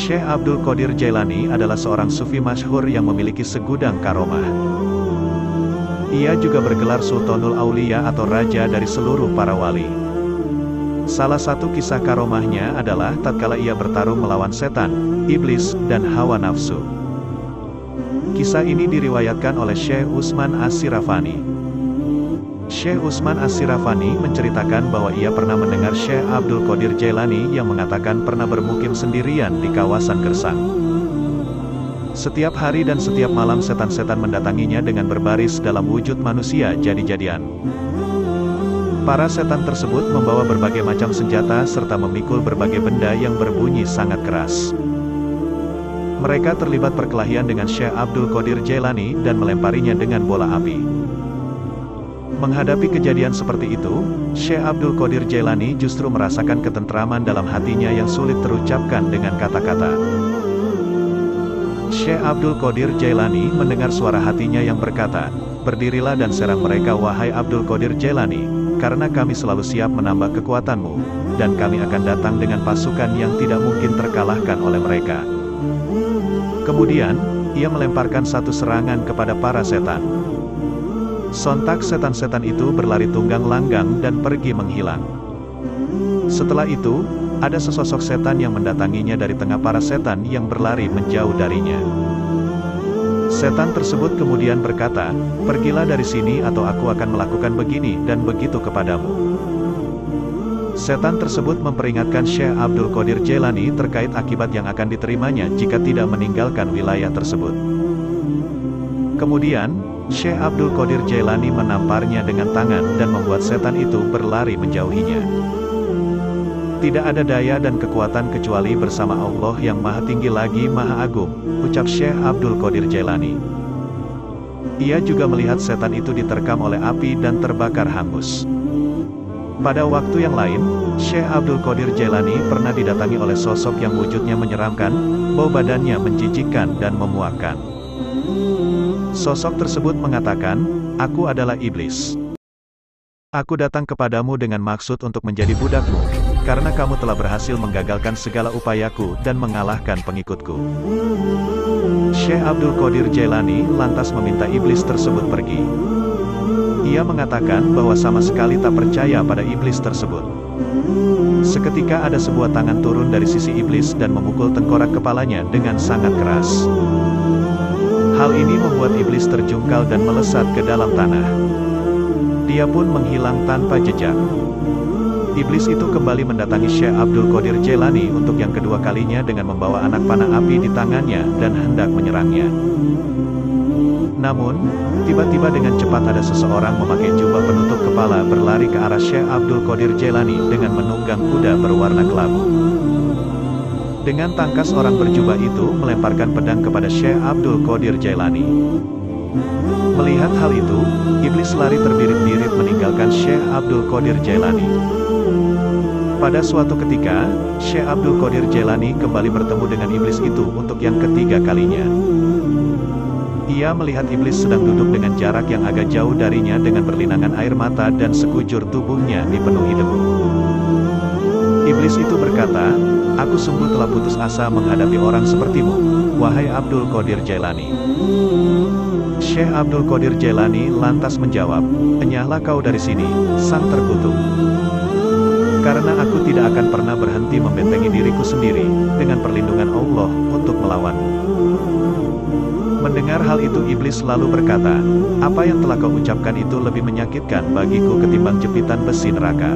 Syekh Abdul Qadir Jailani adalah seorang sufi masyhur yang memiliki segudang karomah. Ia juga bergelar Sultanul Aulia atau raja dari seluruh para wali. Salah satu kisah karomahnya adalah tatkala ia bertarung melawan setan, iblis, dan hawa nafsu. Kisah ini diriwayatkan oleh Syekh Utsman As-Sirafani. Syekh Utsman As-Sirafani menceritakan bahwa ia pernah mendengar Syekh Abdul Qadir Jailani yang mengatakan pernah bermukim sendirian di kawasan Gersang. Setiap hari dan setiap malam setan-setan mendatanginya dengan berbaris dalam wujud manusia jadi-jadian. Para setan tersebut membawa berbagai macam senjata serta memikul berbagai benda yang berbunyi sangat keras. Mereka terlibat perkelahian dengan Syekh Abdul Qadir Jailani dan melemparinya dengan bola api. Menghadapi kejadian seperti itu, Syekh Abdul Qadir Jailani justru merasakan ketentraman dalam hatinya yang sulit terucapkan dengan kata-kata. Syekh Abdul Qadir Jailani mendengar suara hatinya yang berkata, "Berdirilah dan serang mereka wahai Abdul Qadir Jailani, karena kami selalu siap menambah kekuatanmu, dan kami akan datang dengan pasukan yang tidak mungkin terkalahkan oleh mereka." Kemudian, ia melemparkan satu serangan kepada para setan. Sontak setan-setan itu berlari tunggang langgang dan pergi menghilang. Setelah itu, ada sesosok setan yang mendatanginya dari tengah para setan yang berlari menjauh darinya. Setan tersebut kemudian berkata, "Pergilah dari sini atau aku akan melakukan begini dan begitu kepadamu." Setan tersebut memperingatkan Syekh Abdul Qadir Jailani terkait akibat yang akan diterimanya jika tidak meninggalkan wilayah tersebut. Kemudian, Syekh Abdul Qadir Jailani menamparnya dengan tangan dan membuat setan itu berlari menjauhinya. "Tidak ada daya dan kekuatan kecuali bersama Allah yang Maha Tinggi lagi Maha Agung," ucap Syekh Abdul Qadir Jailani. Ia juga melihat setan itu diterkam oleh api dan terbakar hangus. Pada waktu yang lain, Syekh Abdul Qadir Jailani pernah didatangi oleh sosok yang wujudnya menyeramkan, bau badannya menjijikkan dan memuakkan. Sosok tersebut mengatakan, "Aku adalah iblis. Aku datang kepadamu dengan maksud untuk menjadi budakmu, karena kamu telah berhasil menggagalkan segala upayaku dan mengalahkan pengikutku." Syekh Abdul Qadir Jailani lantas meminta iblis tersebut pergi. Ia mengatakan bahwa sama sekali tak percaya pada iblis tersebut. Seketika ada sebuah tangan turun dari sisi iblis dan memukul tengkorak kepalanya dengan sangat keras. Hal ini membuat iblis terjungkal dan melesat ke dalam tanah. Dia pun menghilang tanpa jejak. Iblis itu kembali mendatangi Syekh Abdul Qadir Jailani untuk yang kedua kalinya dengan membawa anak panah api di tangannya dan hendak menyerangnya. Namun, tiba-tiba dengan cepat ada seseorang memakai jubah penutup kepala berlari ke arah Syekh Abdul Qadir Jailani dengan menunggang kuda berwarna kelabu. Dengan tangkas orang berjubah itu melemparkan pedang kepada Syekh Abdul Qadir Jailani. Melihat hal itu, iblis lari terbirit-birit meninggalkan Syekh Abdul Qadir Jailani. Pada suatu ketika, Syekh Abdul Qadir Jailani kembali bertemu dengan iblis itu untuk yang ketiga kalinya. Ia melihat iblis sedang duduk dengan jarak yang agak jauh darinya dengan berlinangan air mata dan sekujur tubuhnya dipenuhi debu. Iblis itu berkata, "Aku sungguh telah putus asa menghadapi orang sepertimu, wahai Abdul Qadir Jailani." Syekh Abdul Qadir Jailani lantas menjawab, "Enyahlah kau dari sini, sang terkutuk. Karena aku tidak akan pernah berhenti membentengi diriku sendiri, dengan perlindungan Allah, untuk melawanmu." Mendengar hal itu iblis lalu berkata, "Apa yang telah kau ucapkan itu lebih menyakitkan bagiku ketimbang jepitan besi neraka."